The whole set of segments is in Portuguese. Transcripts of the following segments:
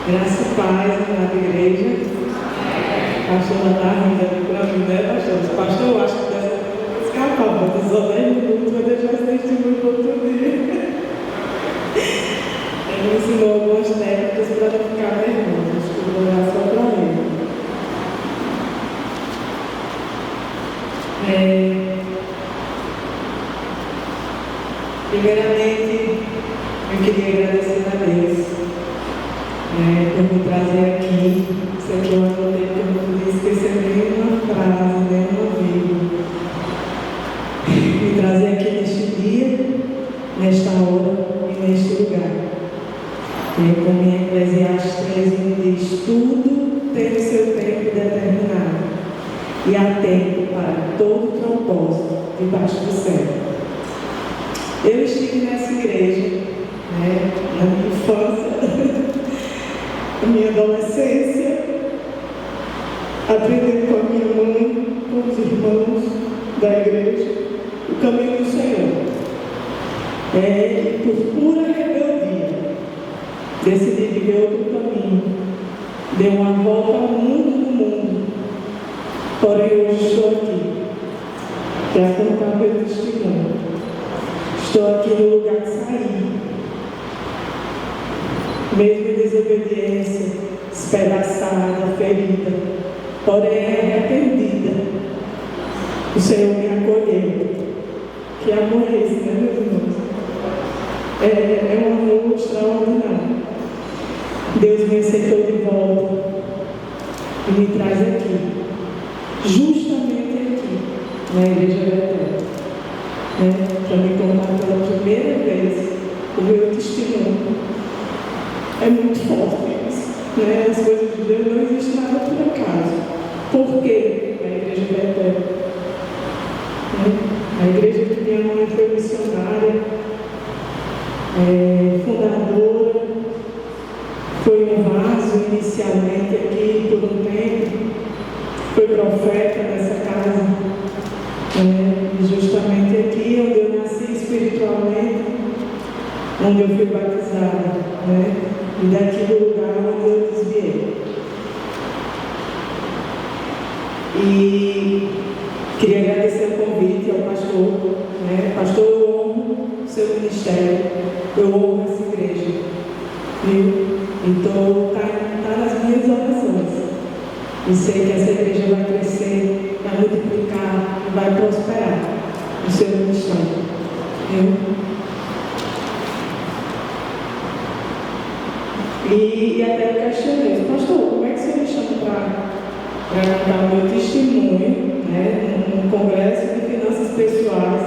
Graça e paz na igreja. Pastor não está rindo para mim, né, pastor? Pastor, eu acho que dessa escapar, vou ter só 10 minutos, vai deixar esse testemunho para outro dia. Ele me ensinou algumas técnicas para não ficar nervoso. Acho que eu vou olhar só para ele. Primeiramente, eu queria agradecer a Deus por me trazer aqui. Sei que eu anotei que eu não podia esquecer nenhuma frase, nenhuma vírgula. Me trazer aqui neste dia, nesta hora e neste lugar. Como em Eclesiastes 3:1 diz, tudo tem o seu tempo determinado e há tempo para todo propósito debaixo do céu. Eu estive nessa igreja, na minha infância, na minha adolescência, aprendendo com a minha mãe, com os irmãos da igreja, o caminho do Senhor. Por pura rebeldia, decidi viver outro caminho, dei uma volta ao mundo do mundo, porém hoje estou aqui, para contar meu testemunho. Estou aqui no lugar que saí, mesmo em desobediência, espedaçada, ferida, porém arrependida. O Senhor me acolheu. Que amor é esse, né, meus irmãos? É um amor extraordinário. Deus me aceitou de volta e me traz aqui, justamente aqui, na Igreja Betel. Para me contar pela primeira vez o meu testemunho. É muito forte isso. As coisas de Deus não existem nada por acaso. Por quê? A Igreja Betel. A igreja que minha mãe foi missionária, fundadora, foi um vaso inicialmente aqui por um tempo, foi profeta nessa casa. Justamente aqui onde eu nasci espiritualmente, onde eu fui batizada, e daqui do lugar onde eu desviei. E queria agradecer o convite ao pastor, Pastor, eu honro o seu ministério, eu honro essa igreja, viu? Então está nas minhas orações. E sei que essa igreja vai crescer, vai multiplicar e vai prosperar no seu ministério. E até eu questionei, pastor, como é que você me chama para contar o meu testemunho, num congresso de finanças pessoais,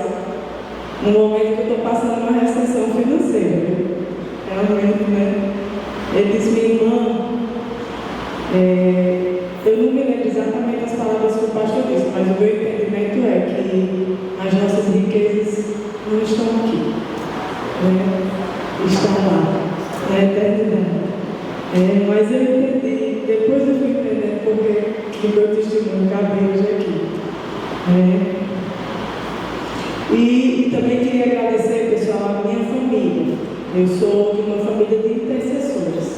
no momento que eu estou passando uma restrição financeira? Realmente, Ele disse, minha irmã, eu não me lembro exatamente as palavras que o pastor disse, mas o meu entendimento é que as nossas riquezas não estão aqui, estão lá, na eternidade. Mas eu entendi, depois eu fui entender porque o meu testemunho cabe hoje aqui. E também queria agradecer, pessoal, a minha família. Eu sou de uma família de intercessores.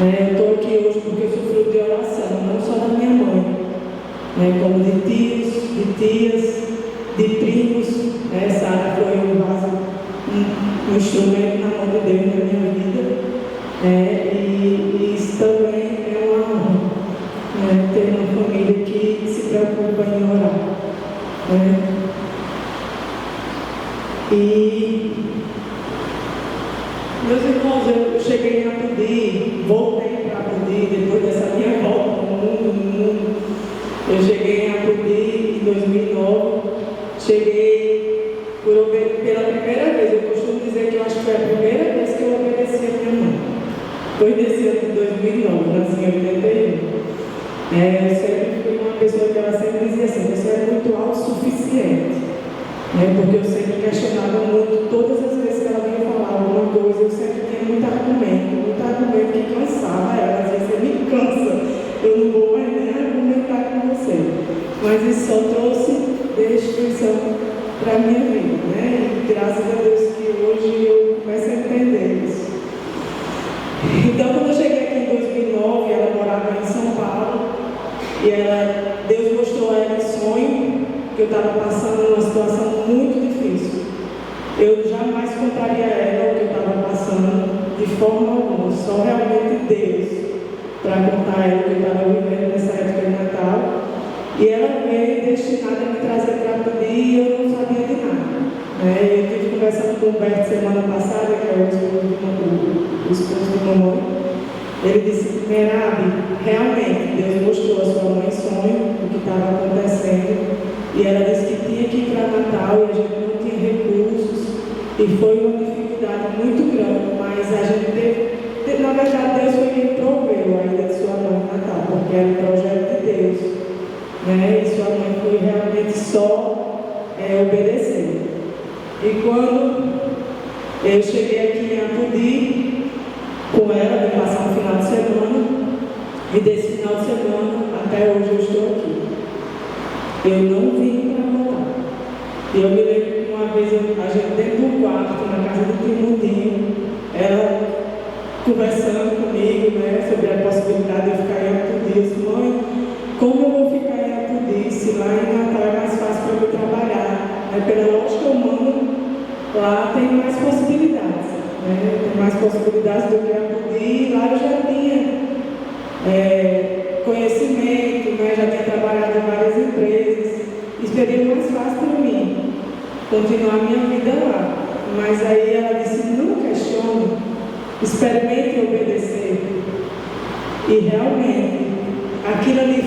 Eu estou aqui hoje porque eu sou fruto de oração, não só da minha mãe, como de tios, de tias, de primos. Sara foi um instrumento na mão de Deus na minha vida. E isso também é uma honra, ter uma família que se preocupa em orar. E, meus irmãos, eu cheguei a pedir, voltei para pedir, depois dessa minha volta no mundo, eu cheguei a pedir em 2009, cheguei pela primeira vez, eu costumo dizer que eu acho que foi a primeira vez que eu obedeci a minha mãe. Foi nesse ano de 2009, nasci em 81. Eu sempre fui uma pessoa que ela sempre dizia assim, você é muito autossuficiente. Porque eu sempre questionava muito, todas as vezes que ela vinha falar alguma coisa, eu sempre tinha muito argumento que cansava ela. Ela dizia, você me cansa, eu não vou mais nem argumentar com você. Mas isso só trouxe destruição para a minha vida, E graças a Deus que hoje eu começo a entender isso. Então, quando eu cheguei aqui Deus mostrou a ela em sonho que eu estava passando uma situação muito difícil. Eu jamais contaria a ela o que eu estava passando de forma alguma, só realmente Deus para contar a ela o que eu estava vivendo nessa época de Natal. E ela veio destinada a me trazer para pedir e eu não sabia de nada. Eu tive conversando com o Humberto semana passada, que é o esposo de mamãe. Ele disse: Merabi, realmente Deus mostrou a sua mãe em sonho o que estava acontecendo. E ela disse que tinha que ir para Natal e a gente não tinha recursos. E foi uma dificuldade muito grande, mas a gente teve, na verdade, Deus foi quem proveu a ida de sua mãe no Natal, porque era um projeto de Deus. E sua mãe foi realmente só obedecer. E quando eu cheguei aqui em Apodi com ela, vim passar um final de semana, e desse final de semana até hoje eu estou aqui. Eu não vim para voltar. E eu me lembro que uma vez a gente dentro do quarto, na casa do Timundinho, ela conversando comigo, sobre a possibilidade de eu ficar em Apodi. Eu disse: mãe, como eu vou ficar em Apodi se lá em Natal é mais fácil para eu trabalhar? Pela lógica humana, lá tem mais possibilidades. Tem mais possibilidades do que Apodi. E lá eu já tinha conhecimento, já tinha trabalhado em várias empresas. E seria mais fácil para mim continuar minha vida lá. Mas aí ela disse: não questione, experimente obedecer. E realmente, aquilo ali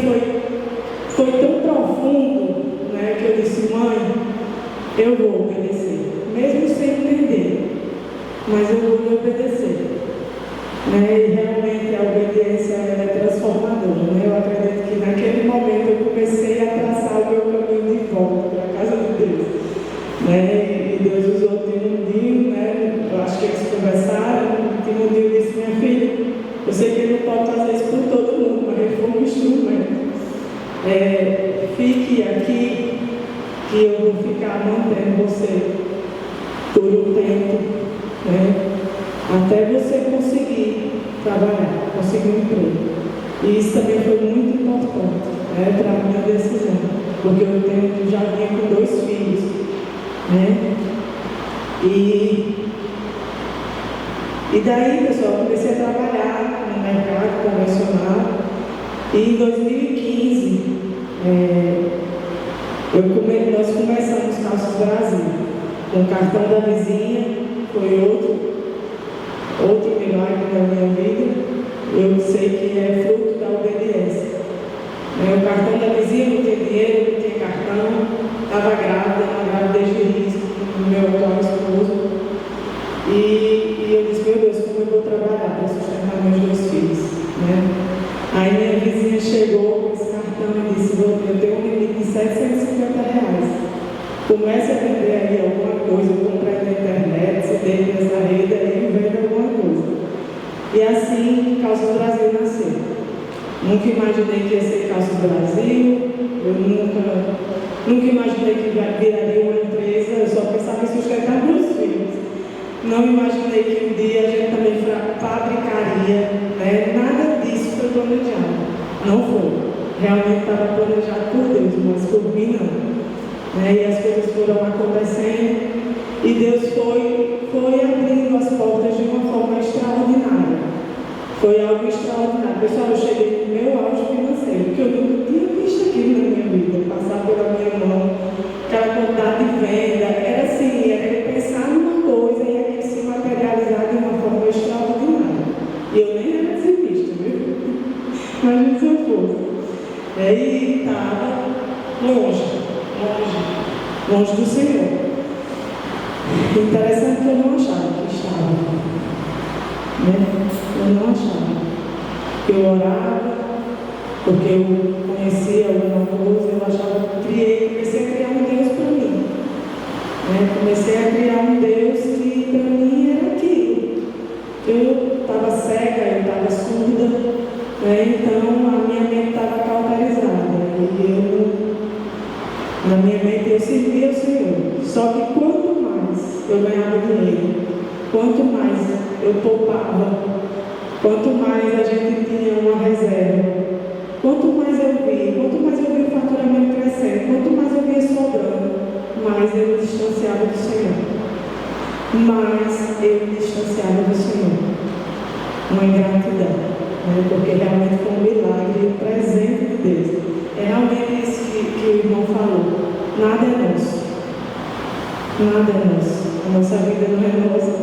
foi tão profundo, que eu disse: mãe, eu vou obedecer, mesmo sem entender, mas eu vou obedecer. E realmente a obediência é transformadora. Eu acredito que naquele momento eu comecei a traçar o meu caminho de volta para a casa de Deus. E Deus usou o Timundinho, eu acho que eles conversaram. O Timundinho disse: minha filha, eu sei que ele não pode fazer isso por todo mundo, mas ele foi um instrumento. Fique aqui, que eu vou ficar mantendo você por um tempo, até você conseguir trabalhar, conseguir um emprego. E isso também foi muito importante para a minha decisão, porque eu já vinha com 2 filhos. E daí, pessoal, eu comecei a trabalhar no mercado convencional. E em 2015, nós começamos Calças Brasil, com o cartão da vizinha. Foi outro milagre na minha vida. Eu sei que é fruto da obediência. O cartão da vizinha, não tinha dinheiro, não tinha cartão, estava grávida desde o início do meu atual esposo. E eu disse: meu Deus, como eu vou trabalhar para sustentar meus 2 filhos? Aí minha vizinha chegou com esse cartão e disse: eu tenho um limite de R$750. Comece a vender aí alguma coisa, comprar na internet, se tem nessa rede aí, vende alguma coisa. E assim, Calças Brasil nasceu. Nunca imaginei que ia ser Calças Brasil, eu nunca imaginei que viraria uma empresa, eu só pensava em sustentar meus filhos. Não imaginei que um dia a gente também fabricaria, nada disso foi planejado. Não foi. Realmente estava planejado por Deus, mas por mim não. E as coisas foram acontecendo e Deus foi abrindo as portas de uma forma extraordinária. Foi algo extraordinário. Pessoal, eu cheguei no meu auge financeiro, porque eu nunca tinha visto aquilo na minha vida, passar pela minha mão, aquela quantidade de venda, era assim, era pensar numa coisa e aquilo se materializar de uma forma extraordinária. E eu nem era dizimista, viu? Mas se eu fosse. E estava longe do Senhor. Interessante que eu não achava que estava. Eu não achava. Eu orava, porque eu conhecia alguma coisa, eu achava, comecei a criar um Deus para mim. Comecei a criar um Deus que para mim era aquilo. Eu estava cega, eu estava surda, então a minha mente estava cauterizada. E na minha mente eu servia ao Senhor. Só que quanto mais eu ganhava dinheiro, quanto mais eu poupava, quanto mais a gente tinha uma reserva, quanto mais eu vi o faturamento crescendo, quanto mais eu via sobrando, mais eu me distanciava do Senhor. Mais eu me distanciava do Senhor. Uma ingratidão, né? Porque realmente foi um milagre, um presente de Deus. É realmente isso que o irmão falou. Nada é nosso. Nada é nosso. A nossa vida não é nossa.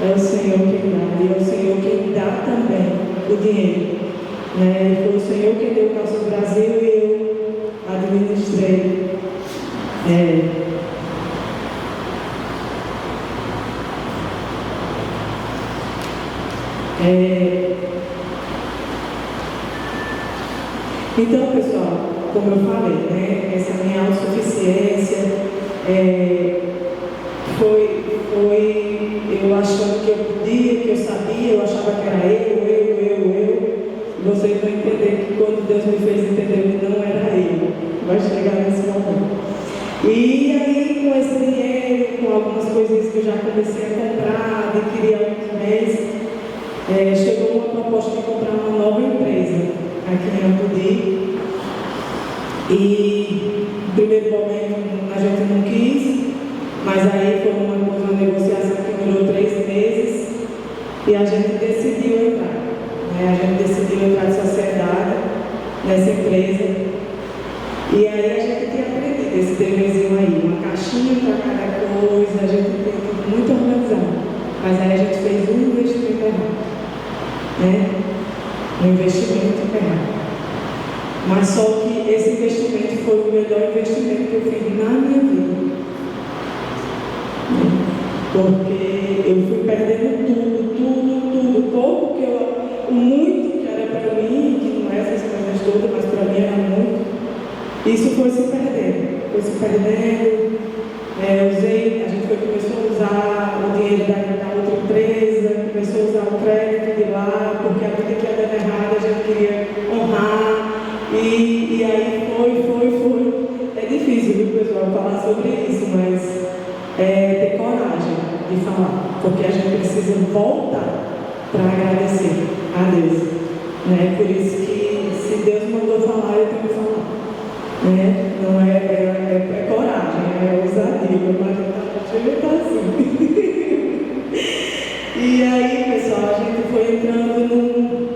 É o Senhor quem dá. E é o Senhor quem dá também o dinheiro. Né? E foi o Senhor quem deu o Calço Brasil e eu administrei. Então, pessoal, como eu falei, né, essa minha autossuficiência foi eu achando que eu podia, que eu sabia, eu achava que era eu. Vocês vão entender que quando Deus me fez entender que não era eu, vai chegar nesse momento. E aí, com esse dinheiro, com algumas coisinhas que eu já comecei a comprar, adquirir alguns meses, chegou uma proposta de comprar uma nova empresa aqui em Apodi. E no primeiro momento a gente não quis, mas aí foi uma negociação que durou 3 meses e a gente decidiu entrar. A gente decidiu entrar em sociedade nessa empresa. E aí a gente tinha aprendido esse deverzinho aí, uma caixinha para cada coisa, a gente tem tudo muito organizado. Mas aí a gente fez um investimento errado. Um investimento errado. Mas só que esse investimento foi o melhor investimento que eu fiz na minha vida. Porque eu fui perdendo tudo, pouco que o muito que era para mim, que não é essas coisas todas, mas para mim era muito. Isso foi se perdendo. A gente começou a usar o dinheiro da outra empresa, começou a usar o crédito de lá, porque a vida que ia dando errado a gente queria honrar. E aí foi. É difícil, viu, pessoal, falar sobre isso, mas ter coragem de falar, porque a gente precisa voltar para agradecer a Deus. Por isso que, se Deus mandou falar, eu tenho que falar. Não é coragem, é ousadia, mas a gente está assim. E aí, pessoal, a gente foi entrando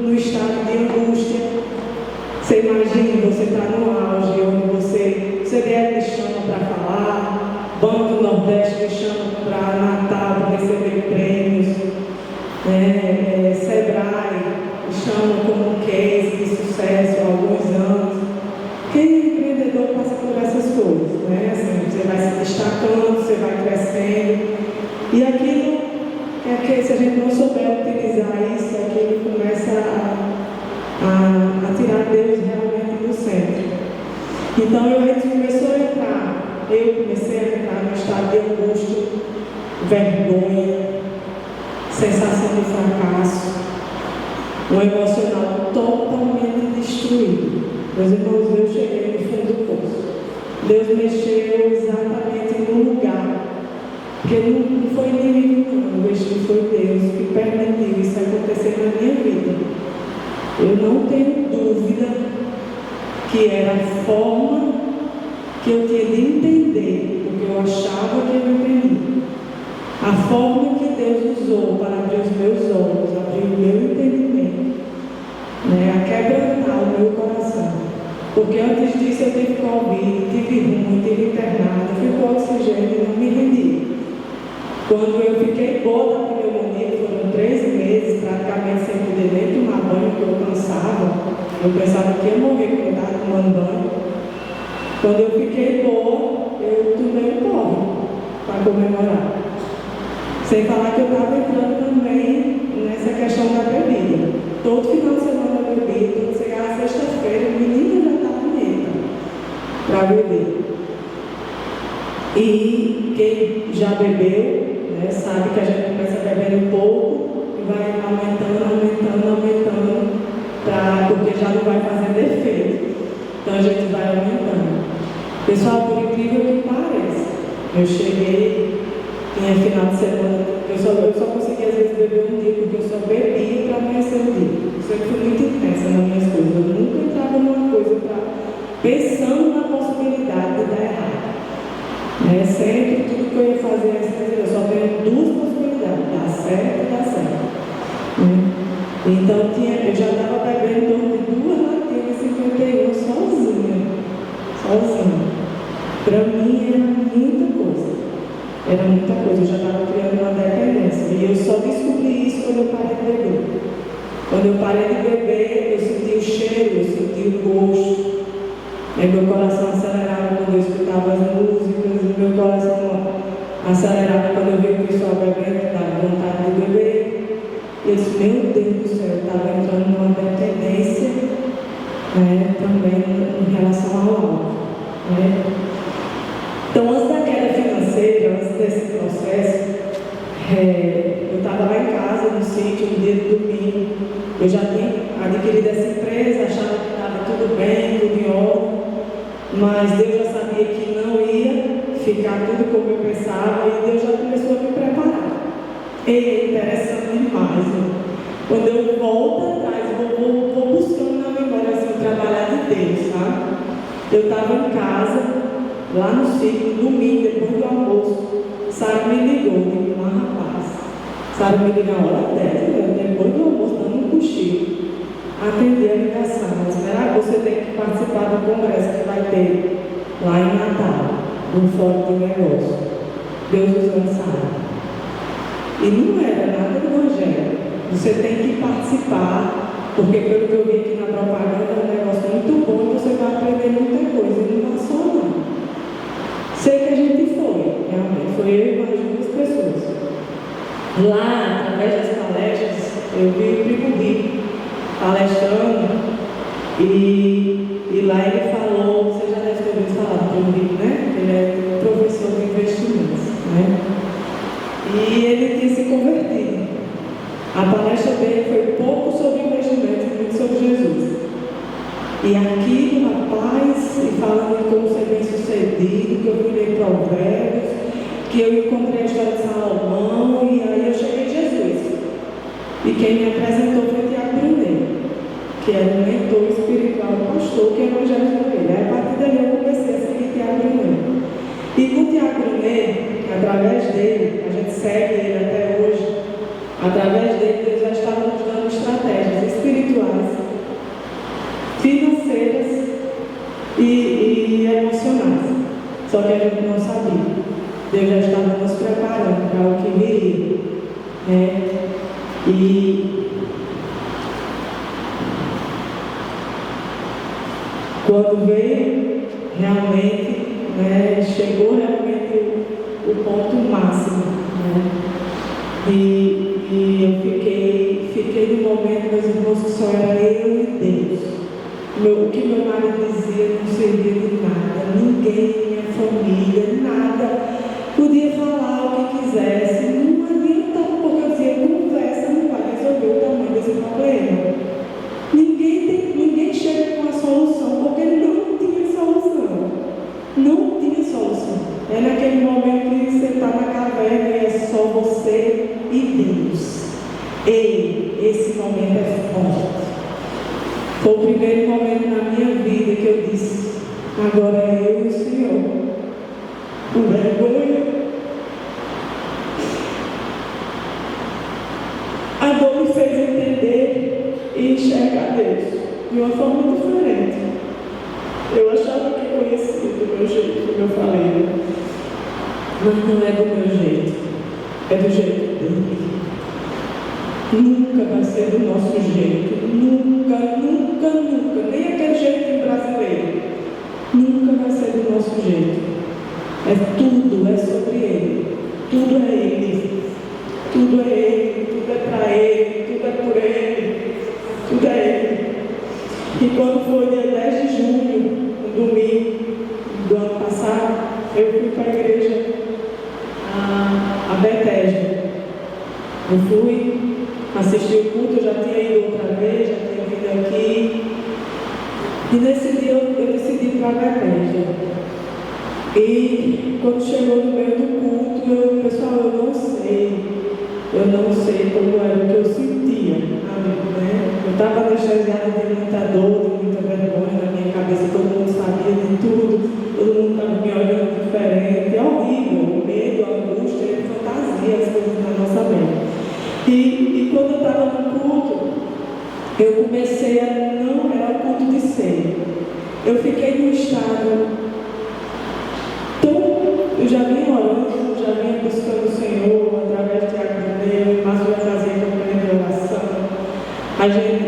no estado de angústia. Você imagina, você está no auge, onde você CDL me chama para falar, Banco do Nordeste me chama para Natal, para receber prêmios, Sebrae me chama como um case de sucesso há alguns anos. Quem é empreendedor passa por essas coisas, assim, você vai se destacando, você vai crescendo, e aquilo que se a gente não souber utilizar isso, aquilo começa a tirar Deus realmente do centro. Então eu comecei a entrar no estado de angústia, vergonha, sensação de fracasso, um emocional totalmente destruído. Meus irmãos, eu cheguei no fundo do poço. Deus mexeu exatamente no lugar, porque não foi inimigo, não. O destino foi Deus que permitiu isso acontecer na minha vida. Eu não tenho dúvida que era a forma que eu tinha de entender, porque eu achava que eu entendi. A forma que Deus usou para abrir os meus olhos, abrir o meu entendimento, a quebrantar o meu coração. Porque antes disso eu tive Covid, tive ruim, tive internado, fui com oxigênio e não me rendi. Quando eu fiquei boa da pneumonia, foram 3 meses, praticamente sem poder nem tomar banho, porque eu cansava. Eu pensava que ia morrer quando eu estava tomando banho. Quando eu fiquei boa, eu tomei um porre para comemorar. Sem falar que eu estava entrando também nessa questão da bebida. Todo final de semana eu bebia, quando chegava sexta-feira, a menina já estava bonita para beber. E quem já bebeu, sabe que a gente começa bebendo pouco e vai aumentando, porque já não vai fazer efeito. Então a gente vai aumentando. Pessoal, por incrível que pareça, eu cheguei, tinha final de semana, eu só conseguia às vezes beber um dia, porque eu só bebia para amanhecer o dia. Eu sempre fui muito intensa nas minhas coisas, eu nunca entrava no Então eu já estava bebendo em torno de 2 latinhas de 51 sozinha. Para mim era muita coisa. Era muita coisa, eu já estava criando uma dependência. E eu só descobri isso quando eu parei de beber. Quando eu parei de beber, eu senti o cheiro, eu senti o gosto. E meu coração acelerava quando eu escutava as músicas, meu coração acelerava quando eu via o pessoal bebendo, dava vontade de beber. Eu disse, meu Deus do céu, eu estava entrando numa dependência também em relação ao álcool. Então, antes da queda financeira, antes desse processo, eu estava lá em casa, no sítio, no dia de domingo. Eu já tinha adquirido essa empresa, achava que estava tudo bem, tudo em ordem, mas Deus já sabia que não ia ficar tudo como eu pensava e Deus já começou a me preparar. E é interessante demais. Quando eu volto atrás, vou buscando na memória assim, o trabalhar de Deus, sabe? Eu estava em casa, lá no sítio, no domingo, depois do almoço. Sara me ligou, digo, rapaz. Sara me ligou na hora 10, depois do almoço, dando um cochilo. Atendi a ligação, mas você tem que participar do congresso que vai ter lá em Natal, no Fórum de Negócio. Deus usou Sara. E não era nada do evangelho. Você tem que participar, porque pelo que eu vi aqui na propaganda, é um negócio muito bom e você vai aprender muita coisa. E não passou, não. Sei que a gente foi, realmente. Foi eu e mais 2 pessoas. Lá, através das palestras, eu vi o Primo Rico palestrando e lá ele falou, você já deve ter ouvido falar do Primo Rico, né? Ele é professor de investimentos, né? E ele tinha se convertido. A palestra dele foi pouco sobre investimentos e muito sobre Jesus. E aqui, rapaz, falando de como ser bem sucedido, que eu fui ler Provérbios, que eu encontrei a história de Salomão, e aí eu cheguei em Jesus. E quem me apresentou foi Tiago Brunet, que era um mentor espiritual do pastor que evangelizou ele. Aí, a partir dali eu comecei a seguir Tiago Brunet. E com Tiago Brunet, através dele, a gente segue ele até hoje, através dele, Deus já estava nos dando estratégias espirituais, financeiras e emocionais. Só que a gente não sabia. Deus já estava nos preparando para o que viria. E quando veio, realmente, chegou realmente o ponto máximo. E eu fiquei no momento, meus irmãos, que só era eu e Deus. O que meu marido dizia não servia de nada, ninguém, minha família, nada. Podia falar o que quisesse, não adiantava, porque eu dizia, conversa não vai resolver o tamanho desse problema. Ninguém chega com a solução, porque não tinha solução. Não tinha solução. É naquele momento que você está na caverna e é só você e Deus. Esse momento é forte. Foi o primeiro momento na minha vida que eu disse, agora é eu e o Senhor. Com vergonha. A dor me fez entender e enxergar Deus de uma forma diferente. Eu achava que conhecia do meu jeito, como eu falei, mas não é do meu jeito, é do jeito dele. Nunca vai ser do nosso jeito, nunca, nem aquele jeito brasileiro, nunca vai ser do nosso jeito. Tudo é sobre Ele, tudo é Ele, tudo é Ele, tudo é para Ele, tudo é por Ele, tudo é Ele. E quando foi dia 10 de junho, um domingo do ano passado, eu fui para a igreja, a Bethesda. Eu fui assistir o culto, eu já tinha ido outra vez, já tinha vindo aqui. E nesse dia eu decidi ir para a Bethesda. E quando chegou no meio do culto, pessoal, eu não sei como era o que eu sentia. Eu estava anestesiada de muita dor, de muita vergonha na minha cabeça, todo mundo sabia de tudo, todo mundo estava me olhando diferente, é horrível, o medo, a angústia, a fantasia, as coisas na nossa mente. E quando eu estava no culto, eu comecei a não era o culto de ceia. Eu fiquei num estado tão. Eu já vinha orando, já vinha buscando o Senhor através de Agroneu, mas já fazia campanha de oração. A gente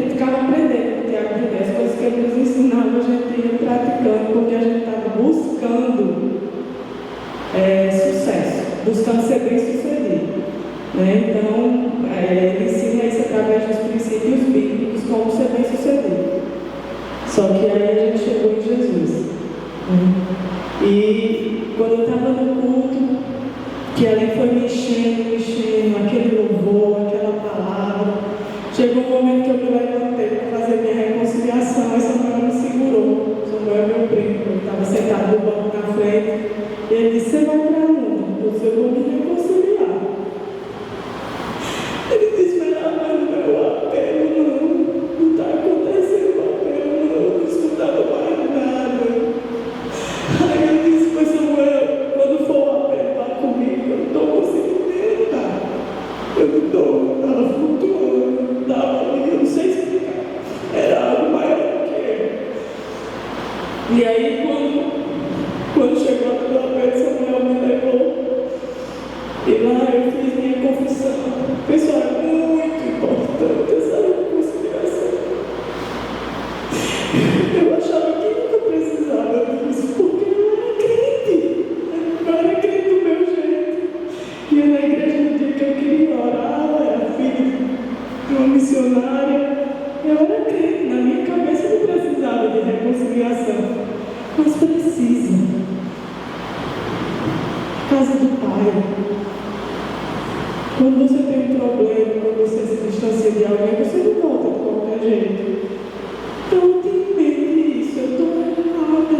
ficava aprendendo com o Tiago de Deus, as coisas que ele nos ensinava, a gente ia praticando, porque a gente estava buscando sucesso, buscando ser bem sucedido. Né? Então, ele ensina isso através dos princípios bíblicos, como ser bem sucedido. Só que aí a gente chegou em Jesus. E quando eu estava no culto, que ali foi me enchendo, aquele louvor, aquela palavra, chegou um momento que eu me levantei para fazer minha reconciliação, e Samuel me segurou. Samuel é meu primo, ele estava sentado no banco na frente, e ele disse: "Você vai para onde?" Eu disse: "Eu vou me reconciliar." Ele disse: "Mas não é o apelo, não está acontecendo o apelo, não escutava mais nada." Aí eu disse: "Mas Samuel, quando for o apelo lá comigo, eu não estou conseguindo nem andar. Eu não estou, estava flutuando, estava ali, eu não sei explicar. Era algo maior do que eu." E aí quando chegou no apelo, Samuel me levou. E lá eu fiz minha confissão. Pessoal, é muito importante essa reconciliação. Eu achava que nunca precisava disso, porque eu era crente do meu jeito. Ia na igreja no dia que eu queria orar, era filho de uma missionária. Eu era crente, na minha cabeça não precisava de reconciliação. Mas precisa. Casa do Pai. Quando você tem um problema, quando você se distancia de alguém, você não volta de qualquer jeito. Então eu tenho medo disso, eu estou errada.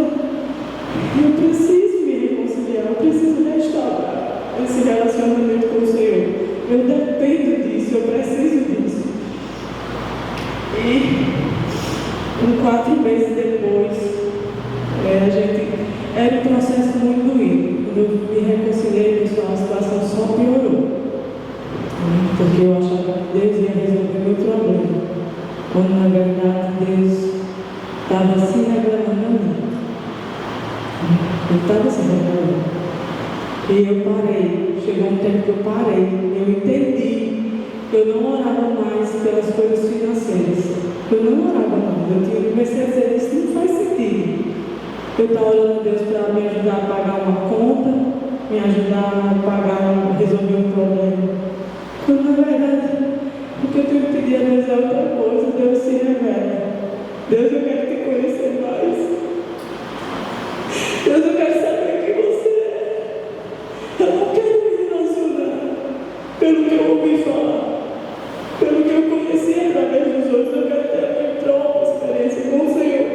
Eu preciso me reconciliar, eu preciso restaurar esse relacionamento com o Senhor. Eu dependo disso, eu preciso disso. E 4 meses depois, era um processo muito doído. Quando eu me reconciliei, pessoal, a situação só piorou. Porque eu achava que Deus ia resolver meu problema, quando na verdade Deus estava se revelando a mim. Ele estava se revelando. E eu parei, chegou um tempo que eu parei, eu entendi que eu não orava mais pelas coisas financeiras. Eu não orava mais, eu comecei a dizer: isso não faz sentido. Eu estava orando a Deus para me ajudar a pagar uma conta, me ajudar a pagar, resolver um problema. Mas na verdade, o que eu tenho que pedir a Deus é outra coisa. Deus se revela. Deus, eu quero te conhecer mais. Deus, eu quero saber quem você é. Eu não quero me relacionar pelo que eu ouvi falar, pelo que eu conheci através dos outros. Eu quero ter a minha própria experiência com o Senhor.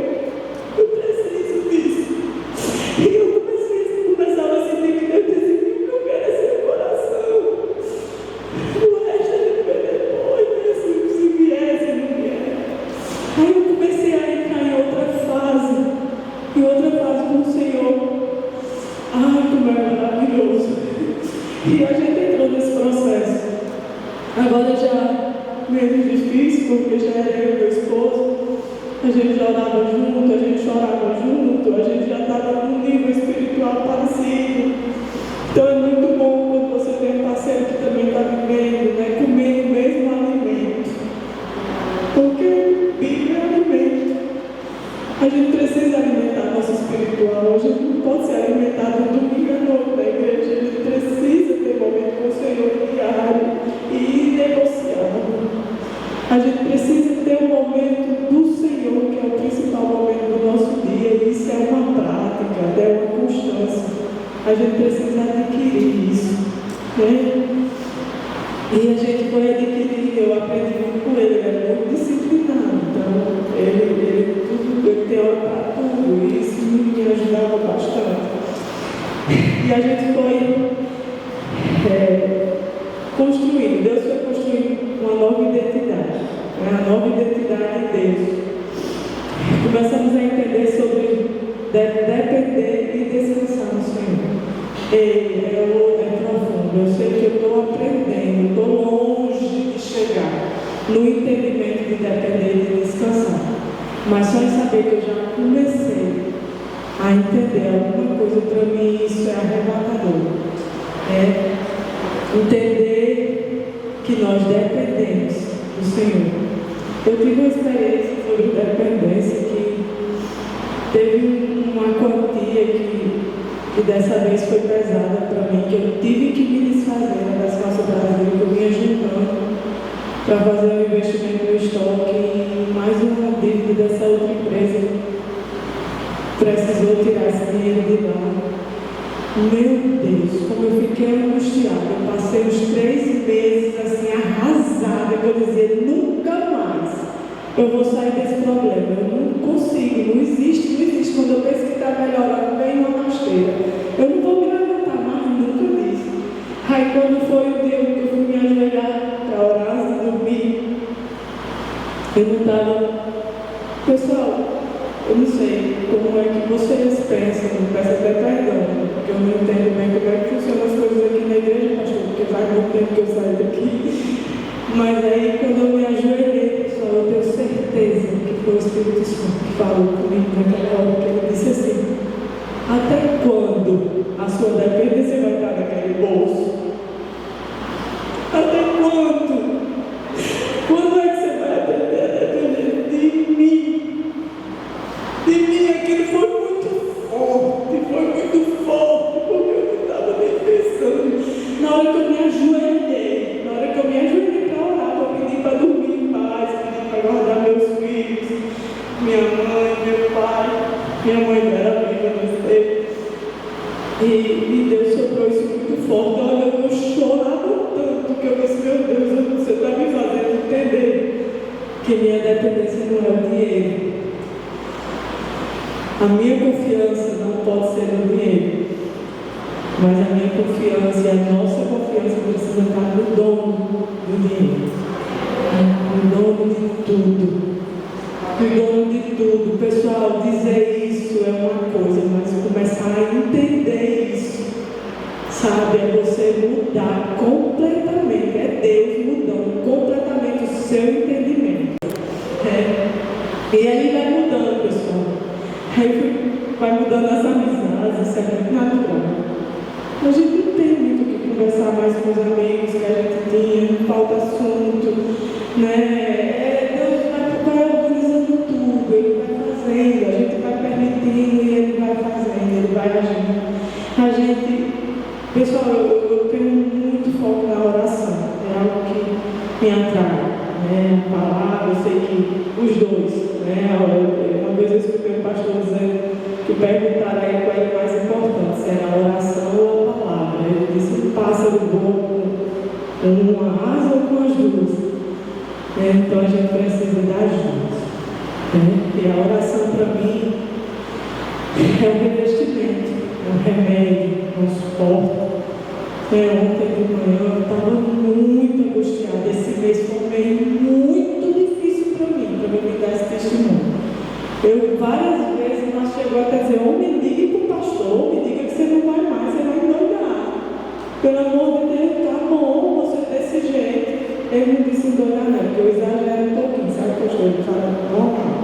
Eu preciso disso. E eu começava a sentir que Deus dizia: "O que eu quero é seu coração. O resto ele vê depois, se vier, se não vier." Aí eu comecei a entrar em outra fase com o Senhor. Ai, como é maravilhoso. E a gente entrou nesse processo. Agora já menos difícil, porque já era eu e meu esposo. A gente já orava junto, a gente chorava junto, a gente já estava num nível espiritual parecido. Então é muito bom quando você tem um parceiro que também está vivendo, né, comendo o mesmo alimento. Porque Bíblia é alimento. A gente precisa alimentar nosso espiritual. A gente não pode ser alimentado no domingo à noite na igreja. A gente precisa ter momento com o Senhor diário e negociável. A gente precisa ter um momento do Senhor, que é o principal momento do nosso dia. E isso é uma prática, é uma constância. A gente precisa adquirir isso, né? E a gente foi adquirindo, eu aprendi muito com ele era muito disciplinado. Então, ele tem hora para tudo, e isso me ajudava bastante. E a gente foi construindo, Deus foi construindo uma nova identidade, né? A nova identidade de Deus. Começamos a entender sobre depender e descansar no Senhor. É profundo. Eu sei que eu estou aprendendo, estou longe de chegar no Mas só em saber que eu já comecei a entender alguma coisa, para mim isso é arrebatador. É entender que nós dependemos do Senhor. Eu tive uma experiência sobre dependência que teve uma quantia que dessa vez foi pesada para mim, que eu tive que me desfazer na Descanso Brasil, que eu vinha juntando para fazer um investimento no estoque e mais uma dívida dessa outra empresa precisou tirar esse dinheiro de lá. Meu Deus, como eu fiquei angustiada. Eu passei os 3 meses assim arrasada, que eu dizia, nunca mais eu vou sair desse problema. Eu não consigo, não existe. Quando eu penso que está melhorando, vem uma rasteira. Eu não vou me levantar mais nunca disso. Aí quando foi o dia que eu fui me ajoelhar para orar antes de dormir, eu não estava. Pessoal, eu não sei como é que vocês pensam, eu peço até perdão, porque eu não entendo bem como é que funcionam as coisas aqui na igreja, pastor, porque faz muito tempo que eu saio daqui. Mas aí, quando eu me ajoelhei, pessoal, eu tenho certeza que foi o Espírito Santo que falou comigo naquela hora, que ele disse assim: até quando a sua dependência vai estar naquele bolso? Até quando? Quando é que você vai aprender a depender de mim? De mim, aquilo foi muito forte, porque eu não estava nem pensando. Na hora que eu me ajoelhei para orar, para pedir para dormir em paz, pedir para guardar meus filhos, minha mãe, meu pai, minha mãe era viva, não sei. E Deus soprou isso muito forte. Olha, eu chorava tanto que eu disse, meu Deus, você está me fazendo entender que minha dependência não é o dinheiro. A minha confiança não pode ser no dinheiro, mas a minha confiança e a nossa confiança precisa estar no dono do dinheiro, no dono de tudo. No dono de tudo. Pessoal, dizer isso é uma coisa, mas começar a entender isso, sabe, é você mudar completamente, é Deus mudando completamente o seu entendimento. E aí vai mudando, pessoal. Aí vai mudando as amizades, isso é muito natural. A gente não tem muito o que conversar mais com os amigos que a gente tinha, não falta assunto, né? Deus vai organizando tudo, Ele vai fazendo, a gente vai permitindo e Ele vai fazendo, Ele vai agindo. A gente, pessoal, eu tenho muito foco na oração, é algo que me atrai, né? A palavra, eu sei que os dois, né? Uma vez eu escutei um pastor dizendo que perguntaram aí qual é mais importante, se era a oração ou a palavra. Ele disse: um pássaro voa com uma asa ou com as duas. Então a gente precisa das duas. E a oração para mim é um revestimento, é um remédio, é um suporte. Ontem de manhã eu estava muito angustiada. Esse mês foi um mês muito difícil para mim me dar esse testemunho. Eu várias vezes, mas chegou até dizer: ou me diga para o pastor, me diga que você não vai mais, você vai endoidar. Pelo amor de Deus, tá bom, você desse jeito. Ele não disse endoidar, não, porque eu exagero um pouquinho, sabe, pastor? Ele fala normal.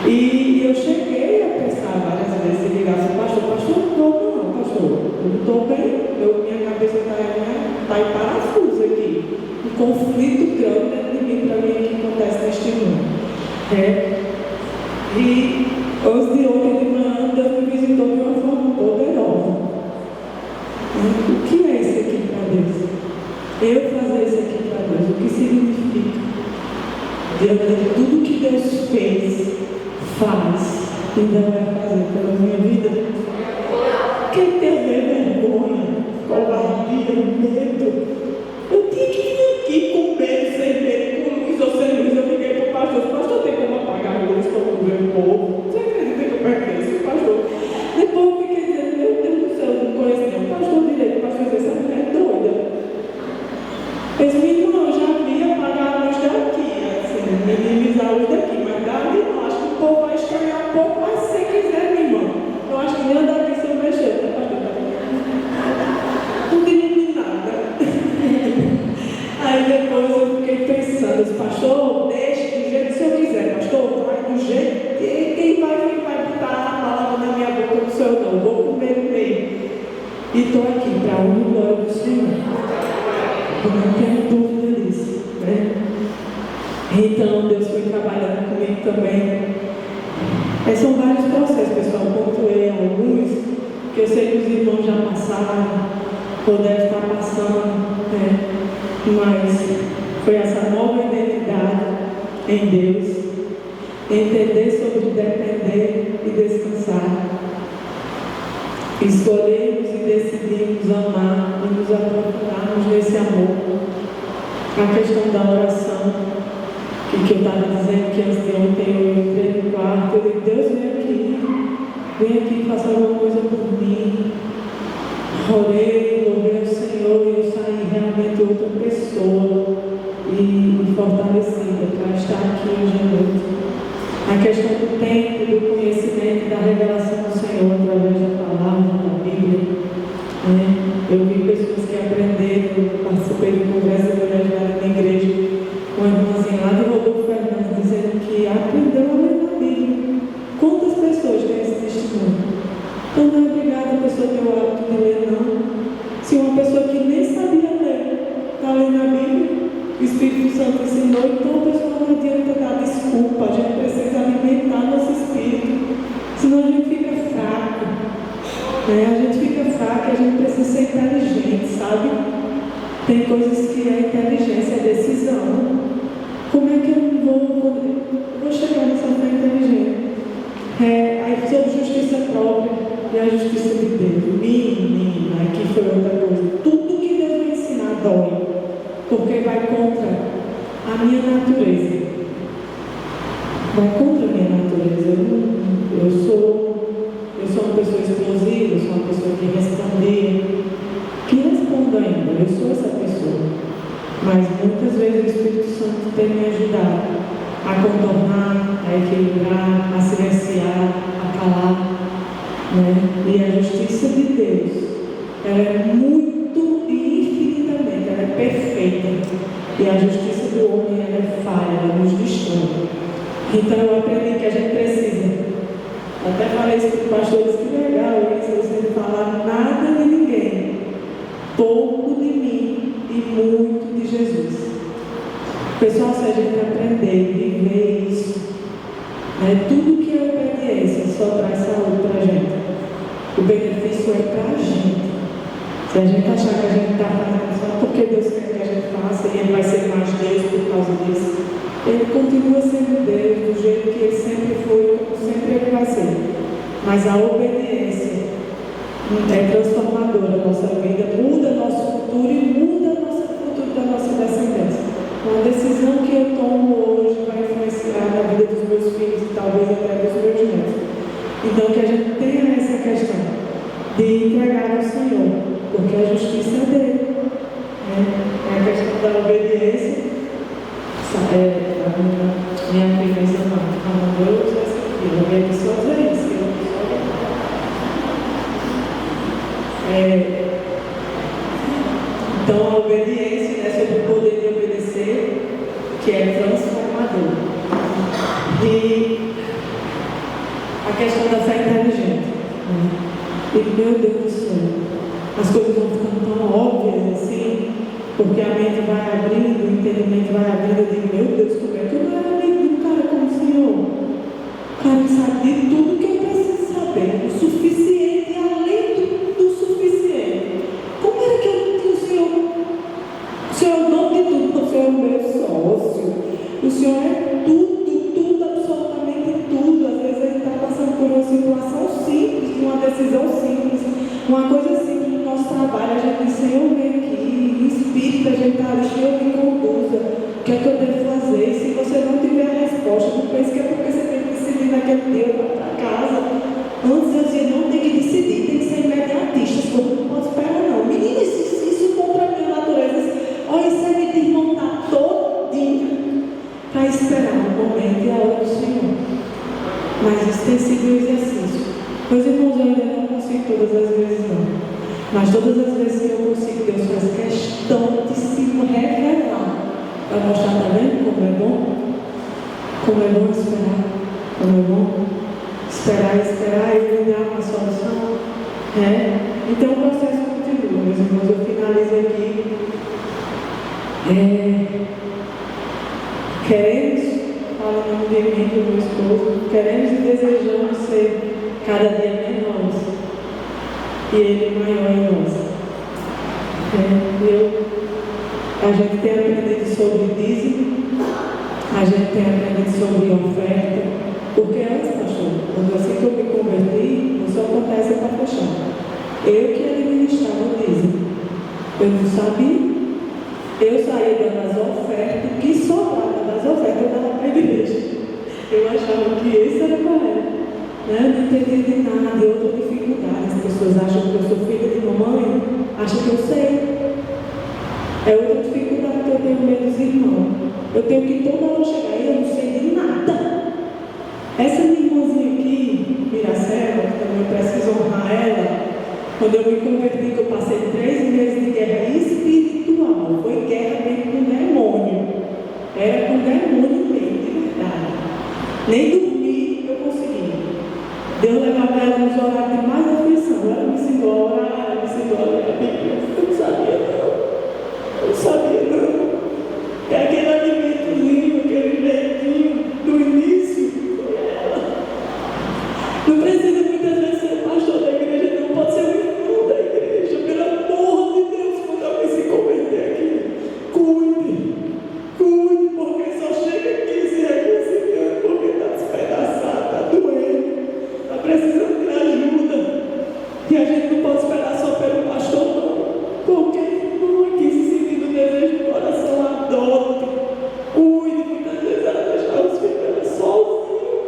E eu cheguei a pensar várias vezes, se ligasse: pastor, não, pastor, eu não estou bem, minha cabeça está em parafuso aqui. Um conflito grande dentro de mim, para mim, é que acontece neste mundo. E antes de ontem de manhã, Deus me visitou de uma forma poderosa. O que é isso aqui para Deus? Eu fazer isso aqui para Deus, o que significa? Diante de tudo que Deus fez, faz, ainda vai fazer pela minha vida. Quem tem vergonha, covardia, medo? Eu tinha que vir aqui com medo, sem medo, com luz ou sem luz. Eu liguei para o pastor: pastor, tem como apagar a luz para eu ver o povo? Você acredita que eu perdi isso, pastor? Depois eu fiquei dizendo: meu Deus do céu, eu não conheço nenhum pastor direito. Pastor, essa mulher é doida. Esse menino, eu já vi apagar a luz daqui, assim, minimizar a luz daqui, mas dali não. Acho que o povo vai estranhar um pouco, mas se você quiser, minha irmã. Eu acho que nem daqui se eu mexer, né, pastor? Não tem nada. Aí depois eu fiquei pensando: pastor, deixa do jeito que o senhor quiser, pastor, vai do jeito que vai botar a palavra na minha boca do Senhor, não. Vou comer. E estou aqui para honra e glória do Senhor. Eu não tenho dúvida disso, né? Então, Deus foi trabalhando comigo também. São vários processos, pessoal. Pontuei alguns, que eu sei que os irmãos já passaram, ou devem estar passando, né? Mas foi essa nova identidade em Deus, entender sobre depender e descansar. Escolhemos e decidimos amar e nos aprofundarmos nesse amor. A questão da oração, que eu estava dizendo que antes de ontem eu entrei no quarto, eu disse: Deus, vem aqui, faça alguma coisa por mim. Orei, louvei ao Senhor e eu saí realmente outra pessoa e fortalecida para estar aqui hoje à noite. A questão do tempo, do conhecimento, da revelação do Senhor através da palavra, da Bíblia. Eu vi pessoas que aprenderam, eu participei de um congresso de mulheres na igreja, uma irmãzinha lá de Rodolfo Fernandes, dizendo que aprendeu a ler na Bíblia. Quantas pessoas têm esse testemunho? Então não é obrigada a pessoa ter o hábito de ler, não. Se uma pessoa que nem sabia ler está lendo a Bíblia, o Espírito Santo ensinou, então a pessoa não adianta dar desculpa. A gente precisa alimentar nosso espírito, senão a gente fica fraco. A gente fica fraco e a gente precisa ser inteligente, sabe? Tem coisas que é inteligência, é decisão. Como é que eu vou chegar nessa fé inteligente? Aí sobre justiça própria e a justiça de Deus. Menina, aqui foi outra coisa. Tudo que Deus me ensinar dói, porque vai contra a minha natureza. Vai contra a minha natureza. Eu sou uma pessoa explosiva, eu sou uma pessoa que respondo ainda. Eu sou essa pessoa. Mas muitas vezes o Espírito Santo tem me ajudado a contornar, a equilibrar, a silenciar, a calar, né? E a justiça de Deus, ela é muito e infinitamente, ela é perfeita. E a justiça do homem, ela é falha, ela nos destrói. Então eu aprendi que a gente precisa. Até falei isso para os pastores, que legal isso, você não falar nada de ninguém, pouco de mim e muito de Jesus. Pessoal, se a gente aprender e viver isso, tudo que é obediência só traz saúde para a gente. O benefício é para a gente. Se a gente achar que a gente está fazendo só porque Deus quer que a gente faça e Ele vai ser mais Deus por causa disso, Ele continua sendo Deus do jeito que Ele sempre foi, como sempre Ele vai ser. Mas a obediência é transformadora da nossa vida, muda nosso futuro e muda o futuro da nossa descendência. Uma decisão que eu tomo hoje vai influenciar na vida dos meus filhos e talvez até dos meus netos. Então que a gente tenha essa questão de entregar ao Senhor, porque a justiça é dele. É a questão da obediência. Minha preferência não eu uso essa aqui, eu vejo só dizer isso. Então a obediência é sobre o poder de obedecer, que é transformador. E a questão da fé inteligente. E meu Deus do céu, as coisas vão ficando tão óbvias assim, porque a mente vai abrindo, o entendimento vai abrindo. Eu digo: meu Deus, como é que eu não era amigo de um cara como o Senhor? O cara que sabe de tudo que eu preciso saber, o suficiente e além do suficiente. Como era que eu não tinha o Senhor? O Senhor é o dono de tudo, o Senhor é o meu sócio. O Senhor é tudo, absolutamente tudo. Às vezes a gente está passando por uma situação simples, uma decisão simples, uma coisa simples no nosso trabalho. A gente diz: Senhor, vem aqui, Espírito, a gente está ali, Senhor, me conduza. O que é que eu devo fazer? E se você não tiver a resposta, não pense que é porque você tem que decidir naquele dia para casa. Antes eu dizia: não tem que decidir, tem que ser imediatista, porque não pode esperar não. Menina, isso contra a minha natureza. Olha, isso é me desmontar todinho para esperar o momento e a hora do Senhor. Mas isso tem sido um exercício. Meus irmãos, eu ainda não consigo todas as vezes não. Mas todas as vezes que eu consigo, Deus faz questão de se revelar para mostrar, tá vendo como é bom? Como é bom esperar, como é bom. esperar e me dar uma solução. Então o processo continua, meus irmãos. Eu finalizo aqui. Queremos, falando de mim, do meu esposo, queremos e desejamos ser cada dia menores e Ele maior em nós. A gente tem aprendido sobre dízimo, a gente tem aprendido sobre oferta, porque antes, pastor, quando assim que eu me converti, não só acontece para fechar. Eu que administrava o dízimo, eu não sabia, eu saía das ofertas, o que sobrava das ofertas eu dava para a igreja. Eu achava que esse era correto, não entendi de nada, eu outra dificuldade. As pessoas acham que eu sou filha de mamãe, acham que eu sei. É outra dificuldade que eu tenho medo dos irmãos. Eu tenho que toda hora chegar e eu não sei de nada. Essa minha irmãzinha aqui, Miracela, que também preciso honrar ela, quando eu me converti, que eu passei 3 meses de guerra espiritual, foi guerra mesmo com demônio. Era com demônio mesmo, de verdade. Nem dormir eu conseguia. Deus levava ela nos horários de mais aflição. Ela me ensinou a orar, ela me ensinou a ler a Bíblia. Eu não sabia não. Eu não sabia não. É aquele alimentozinho, aquele leitinho do início, foi ela. Não precisa muitas vezes ser pastor da igreja, não pode ser um irmão da igreja. Pelo amor de Deus, quando alguém se converter aqui, cuide, porque só chega aqui se reconciliando, porque está despedaçado, está doendo, está precisando de ajuda. E a gente não pode esperar só pelo pastor, não. Qualquer irmão aqui se sentindo desejo do coração, adote, cuide. Muitas vezes ela deixava os filhos dela sozinhos.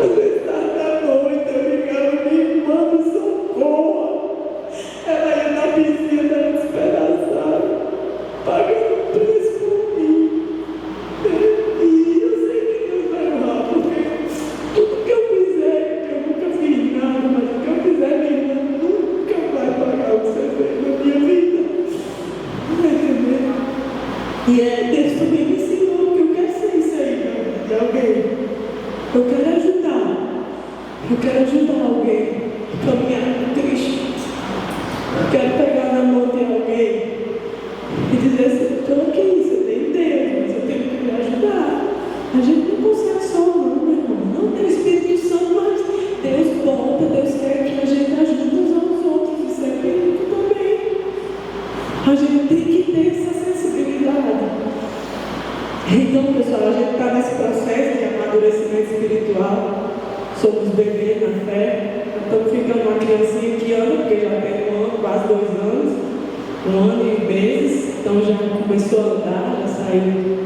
Às vezes tarde da noite eu ligava, minha irmã, me socorra. Ela ia na piscina, ela despedaçada, pagando preço por mim. E eu sei que Deus vai honrar, porque tudo que eu fizer, eu nunca fiz nada, mas o que eu fizer, minha irmã nunca vai pagar o que você fez na minha vida. Não é entendendo? E Deus também me ensinou que eu quero ser isso aí na vida de alguém. Eu quero ajudar. Eu quero ajudar alguém a caminhar triste. Eu quero pegar na mão de alguém e dizer assim, estou aqui, você tem Deus, mas eu tenho que me ajudar. A gente não consegue só não, meu irmão. Não tem o Espírito Santo, mas Deus volta, Deus quer que a gente ajude uns aos outros. Isso é bíblico também. A gente tem que ter essa sensibilidade. Então, pessoal, a gente está nesse processo de amadurecimento espiritual. Somos bebês na fé. Estamos ficando uma criancinha que anda, porque já tem 1 ano, quase 2 anos, 1 ano e meses. Então já começou a andar, já saiu,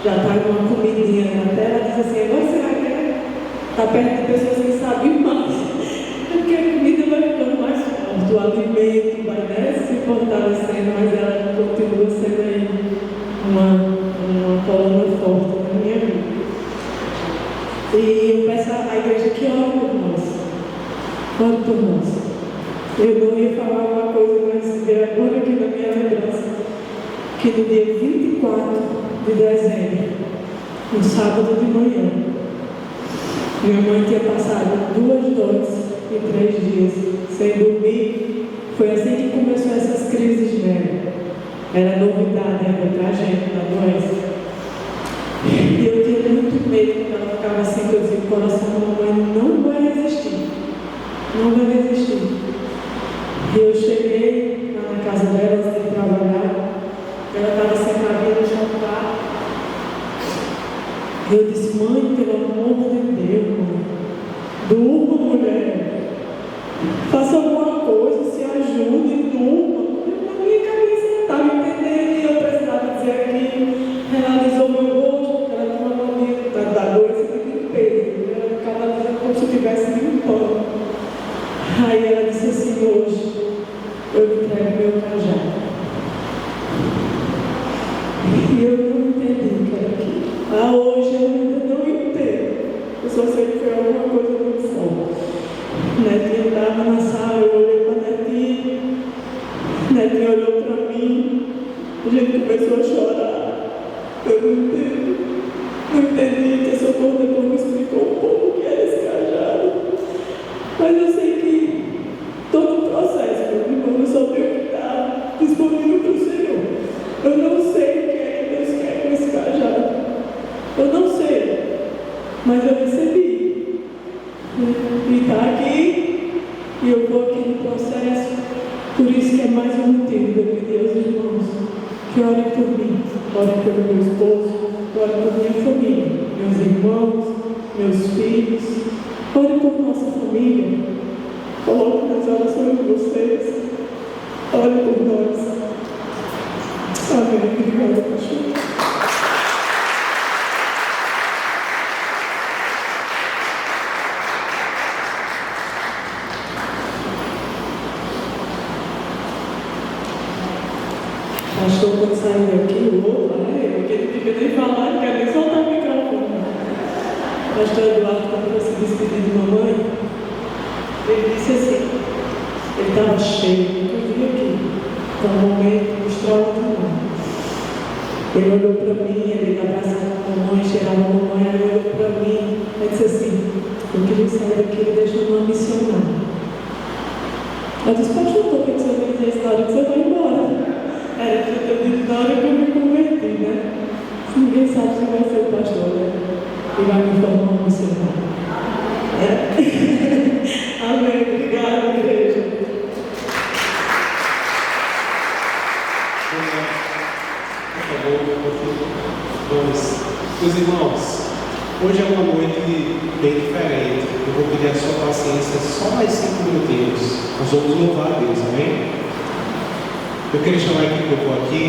já está com uma comidinha na tela. Diz assim, agora você vai querer estar perto de pessoas que sabem mais. Porque a comida vai ficando mais forte, o alimento vai se fortalecendo, mas ela continua sendo aí uma coluna forte na minha vida. E eu peço à igreja que ore por nós. Ore por nós. Eu não ia falar uma coisa, mas veio agora aqui na minha lembrança, que no dia 24 de dezembro, no sábado de manhã, minha mãe tinha passado 2 noites e 3 dias sem dormir. Foi assim que começou essas crises nela. Era novidade ainda para a gente, na doença. E eu tinha muito medo quando ela ficava assim, que eu dizia, o coração da mamãe não vai resistir. Não vai resistir. E eu cheguei lá na casa dela, antes de trabalhar. Ela estava sentadinha no jantar. Eu disse, mãe, pelo amor de Deus, mãe, durma, mulher. Faça alguma coisa, se ajude, durma. Na minha cabeça não estava entendendo e eu precisava dizer aquilo. Ela alisou meu rosto, ela tinha uma mania da doença de peso. Ela ficava dizendo como se eu estivesse limpando. Aí ela disse assim, hoje eu entrego meu cajado. E eu não entendi o que era aquilo. Hoje eu ainda não entendo. Eu só sei que foi alguma coisa muito forte. Netinha estava na sala, eu olhei para a Netinha. Netinha olhou para mim. A gente começou a chorar. Eu não entendi. Não entendi que a Socorro depois me explicou um pouco o que era esse cajado. Mas eu sei que todo o processo, meu irmão, eu só tenho que estar disponível para o Senhor. Eu não sei o que é que Deus quer com esse cajado. Eu não sei, mas eu recebi. E está aqui, e eu vou aqui no processo. Por isso que é mais um motivo de eu pedir aos irmãos que orem por mim, orem pelo meu esposo, orem por minha família, meus irmãos, meus filhos, orem por nossa família. Coloque nas orações de vocês, orem por nós. Amém. Obrigada, pastor. Pastor, quando saiu daqui, o outro, porque ele fica nem falar, não quer nem soltar o microfone. Pastor Eduardo, quando se despedir de mamãe, ele disse assim, ele estava cheio, eu vi aqui, então um momento extraordinário. Ele olhou para mim, ele abraçava a mamãe, cheirava a mamãe, ele olhou para mim, e disse assim, eu queria sair daqui e deixar uma missionária. Eu disse, pastor, por que você vai dizer isso na hora que você vai embora? Era que eu disse na hora que eu me converti, né? Ninguém sabe se vai ser o pastor, né? E vai me formar um missionário. Amém. Obrigada, igreja. Por favor, vamos. Meus irmãos, hoje é uma noite bem diferente. Eu vou pedir a sua paciência só mais 5 minutinhos. Nós vamos louvar a Deus, amém? Eu queria chamar a equipe que eu vou aqui.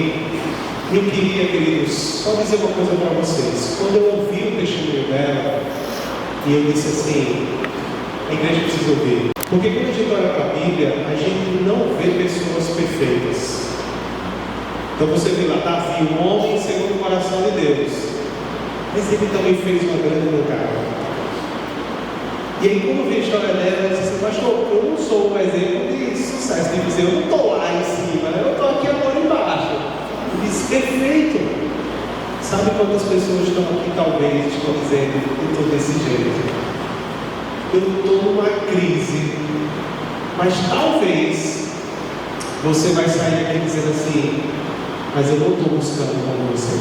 Eu queria, queridos, só dizer uma coisa para vocês. Quando eu ouvi o testemunho dela, e eu disse assim, a igreja precisa ouvir. Porque quando a gente olha para a Bíblia, a gente não vê pessoas perfeitas. Então você vê lá, Davi, um homem segundo o coração de Deus. Mas ele também fez uma grande mancada. E aí, quando eu vi a história dela, ela disse assim, pastor, eu não sou um exemplo de sucesso, de dizer, eu não estou lá em cima, eu estou aqui agora embaixo. Eu disse, perfeito. Sabe quantas pessoas estão aqui, talvez, estão dizendo, eu estou desse jeito. Eu estou numa crise. Mas talvez, você vai sair daqui dizendo assim, mas eu não estou buscando como você.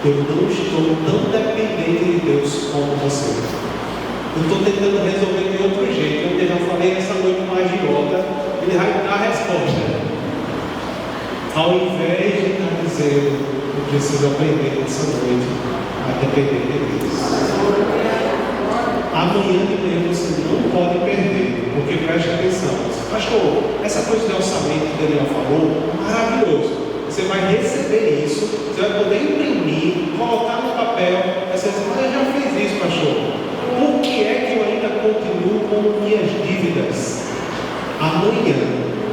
Eu não estou tão dependente de Deus como você. Eu estou tentando resolver de outro jeito. Eu já falei nessa noite com a agiota, ele vai dar a resposta. Ao invés de estar dizendo, eu preciso aprender nessa noite a depender de Deus. Amanhã de manhã você não pode perder, porque preste atenção. Pastor, essa coisa de orçamento que Daniel falou, maravilhoso. Você vai receber isso, você vai poder imprimir, colocar no papel. Você vai dizer, mas eu já fiz isso, pastor. Por que é que eu ainda continuo com minhas dívidas? Amanhã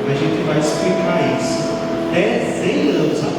a gente vai explicar isso, desenhando, sabe?